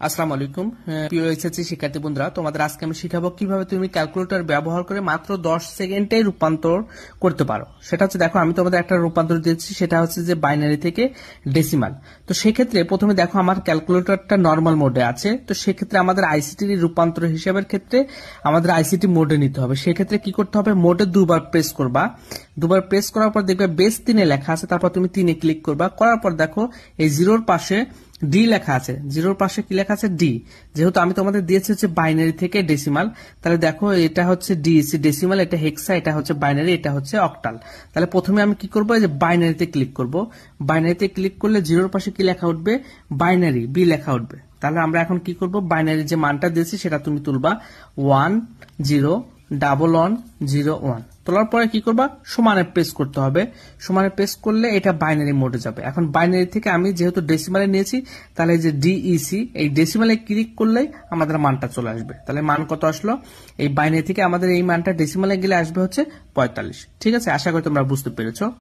আসসালামু আলাইকুম প্রিয় এইচএসসি শিক্ষার্থী বন্ধুরা, তোমাদের আজকে আমি শিখাবো কিভাবে তুমি ক্যালকুলেটর ব্যবহার করে মাত্র 10 সেকেন্ডে রূপান্তর করতে পারো। সেটা হচ্ছে, দেখো আমি তোমাদের একটা রূপান্তর দিয়েছি, সেটা হচ্ছে যে বাইনারি থেকে ডেসিমাল। তো সেক্ষেত্রে প্রথমে দেখো আমার ক্যালকুলেটরটা নর্মাল মোডে আছে। তো সেক্ষেত্রে আমাদের আইসিটি রূপান্তর হিসাবের ক্ষেত্রে আমাদের আইসিটি মোডে নিতে হবে। সেক্ষেত্রে কি করতে হবে, মোডে দুবার প্রেস করবা। দুবার প্রেস করার পর দেখবে বেস 3-এ লেখা আছে, তারপর তুমি 3-এ ক্লিক করবা। করার পর দেখো এই জিরোর পাশে ডি লেখা আছে। জিরোর পাশে কি লেখা আছে, ডি। যেহেতু আমি তোমাদের দিয়েছি হচ্ছে বাইনারি থেকে ডেসিমাল, তাহলে দেখো এটা হচ্ছে ডিসি ডেসিমাল, এটা হেক্সা, এটা হচ্ছে বাইনারি, এটা হচ্ছে অক্টাল। তাহলে প্রথমে আমি কি করবো, এই যে বাইনারিতে ক্লিক করব। বাইনারিতে ক্লিক করলে জিরোর পাশে কি লেখা উঠবে, বাইনারি বি লেখা উঠবে। তাহলে আমরা এখন কি করব, বাইনারি যে মানটা দিয়েছি সেটা তুমি তুলবা 101101। তোলার পরে কি করবা, সমানে প্রেস করতে হবে। সমানে প্রেস করলে এটা বাইনারি মোডে যাবে। এখন বাইনারি থেকে আমি যেহেতু ডেসিমালে নিয়েছি, তাহলে যে ডিইসি এই ডেসিমালে ক্লিক করলেই আমাদের মানটা চলে আসবে। তাহলে মান কত আসলো, এই বাইনারি থেকে আমাদের এই মানটা ডেসিমালে গেলে আসবে হচ্ছে 45। ঠিক আছে, আশা করি তোমরা বুঝতে পেরেছো।